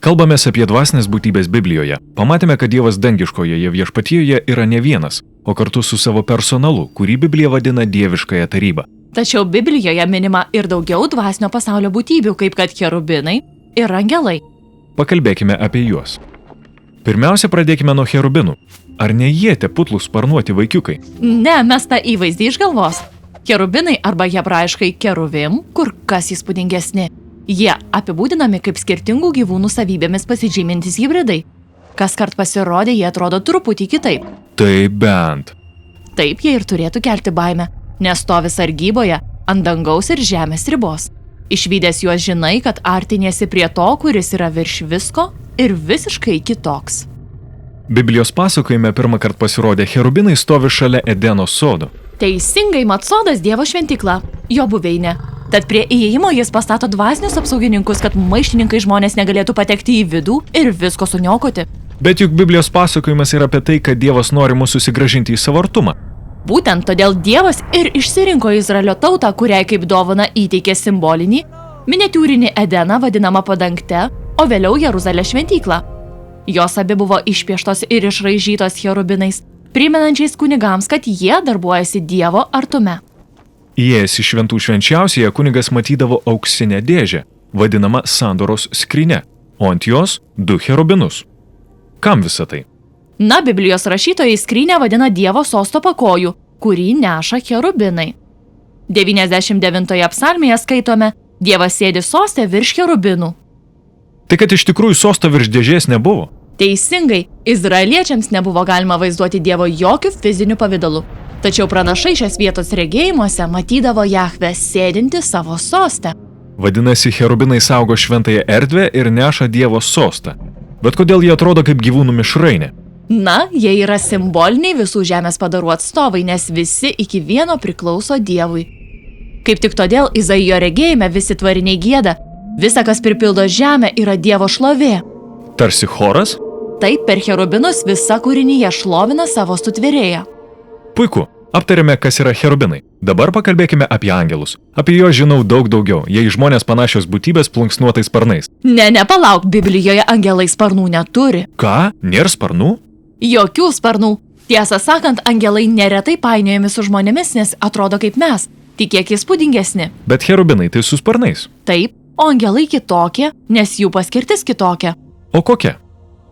Kalbamės apie dvasinės būtybės Biblijoje. Pamatėme, kad Dievas dangiškojoje viešpatijoje yra ne vienas, o kartu su savo personalu, kurį Biblija vadina dieviškąją tarybą. Tačiau Biblijoje minima ir daugiau dvasinio pasaulio būtybių, kaip kad cherubinai ir angelai. Pakalbėkime apie juos. Pirmiausia, pradėkime nuo cherubinų. Ar ne jie tie putlūs sparnuoti vaikiukai? Ne, mes tą įvaizdį iš galvos. Cherubinai arba hebrajiškai keruvim, kur kas įspūdingesni. Jie apibūdinami kaip skirtingų gyvūnų savybėmis pasižymintis hibridai. Kaskart pasirodė, jie atrodo truputį kitaip. Tai bent. Taip jie ir turėtų kelti baimę, nes stovi sargyboje ant dangaus ir žemės ribos. Išvydęs juos žinai, kad artiniesi prie to, kuris yra virš visko ir visiškai kitoks. Biblijos pasakojime pirmą kartą pasirodė cherubinai stovi šalia Edeno sodo. Teisingai, mat sodas Dievo šventykla, jo buveinė. Tad prie įėjimo jis pastato dvasinius apsaugininkus, kad maištininkai žmonės negalėtų patekti į vidų ir visko suniokoti. Bet juk Biblijos pasakojimas yra apie tai, kad Dievas nori mus susigrąžinti į savo artumą. Būtent todėl Dievas ir išsirinko Izraelio tautą, kuriai kaip dovana įteikė simbolinį, miniatiūrinį Edeną vadinamą padangte, o vėliau Jeruzalės šventyklą. Jos abi buvo išpieštos ir išraižytos cherubinais, primenančiais kunigams, kad jie darbuojasi Dievo artume. Įėjęs į šventų švenčiausiąją, kunigas matydavo auksinę dėžę, vadinamą sandoros skrynia, o ant jos 2 cherubinus. Kam visa tai? Na, Biblijos rašytojai skrynę vadina Dievo sosto pakojų, kurį neša cherubinai. 99 psalmėje skaitome, Dievas sėdi soste virš cherubinų. Tai kad iš tikrųjų sosto virš dėžės nebuvo. Teisingai, izraeliečiams nebuvo galima vaizduoti Dievo jokių fizinių pavidalų. Tačiau pranašai šios vietos regėjimuose matydavo Jahvę sėdinti savo soste. Vadinasi, cherubinai saugo šventąją erdvę ir neša Dievo sostą. Bet kodėl jie atrodo kaip gyvūnų mišrainė? Na, jie yra simboliniai visų žemės padarų atstovai, nes visi iki vieno priklauso Dievui. Kaip tik todėl Izaijo regėjime visi tvariniai gieda, visa, kas pripildo žemę, yra Dievo šlovė. Tarsi choras? Taip, per cherubinus visa kūrinyje šlovina savo sutvėrėją. Puiku, aptarėme, kas yra cherubinai. Dabar pakalbėkime apie angelus. Apie juos žinau daug daugiau, jie į žmonės panašios būtybės plunksnuotais sparnais. Ne, palauk, Biblijoje angelai sparnų neturi. Ką? Nėra sparnų? Jokių sparnų. Tiesą sakant, angelai neretai painiojami su žmonėmis, nes atrodo kaip mes, tik kiek įspūdingesni. Bet cherubinai tai su sparnais. Taip, o angelai kitokie, nes jų paskirtis kitokia. O kokia?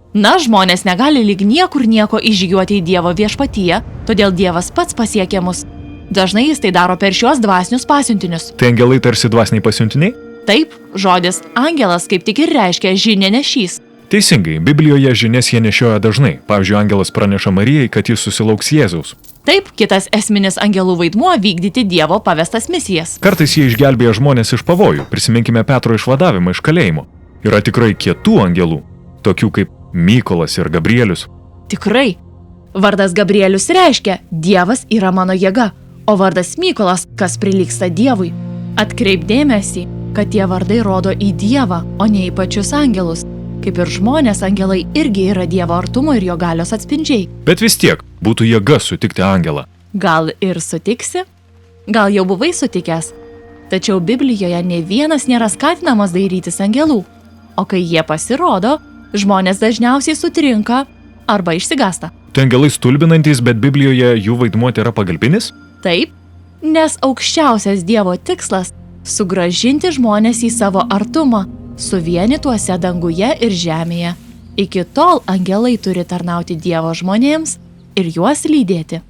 Na, žmonės negali lyg niekur nieko įžygiuoti į Dievo viešpatyje, todėl Dievas pats pasiekia mus. Dažnai jis tai daro per šios dvasinius pasiuntinius. Tai angelai tarsi dvasiniai pasiuntiniai? Taip, žodis angelas kaip tik ir reiškia žinianešys. Teisingai, Biblijoje žinias jie nešioja dažnai. Pavyzdžiui, angelas praneša Marijai, kad jis susilauks Jėzaus. Taip, kitas esminis angelų vaidmuo vykdyti Dievo pavestas misijas. Kartais jie išgelbėja žmonės iš pavojų. Prisiminkime Petro išvadavimą iš kalėjimo. Yra tikrai kietų angelų, tokių kaip Mykolas ir Gabrielius. Tikrai. Vardas Gabrielius reiškia Dievas yra mano jėga, o vardas Mykolas, kas prilygsta Dievui. Atkreip dėmesį, kad tie vardai rodo į Dievą, o ne į pačius angelus. Kaip ir žmonės, angelai irgi yra Dievo artumo ir jo galios atspindžiai. Bet vis tiek, būtų jėga sutikti angelą. Gal ir sutiksi? Gal jau buvai sutikęs? Tačiau Biblijoje ne vienas nėra skatinamas dairytis angelų. O kai jie pasirodo, žmonės dažniausiai sutrinka arba išsigąsta. Tai angelai stulbinantys, bet Biblijoje jų vaidmuo yra pagalbinis? Taip, nes aukščiausias Dievo tikslas – sugrąžinti žmonės į savo artumą, suvienytuose danguje ir žemėje. Iki tol angelai turi tarnauti Dievo žmonėms ir juos lydėti.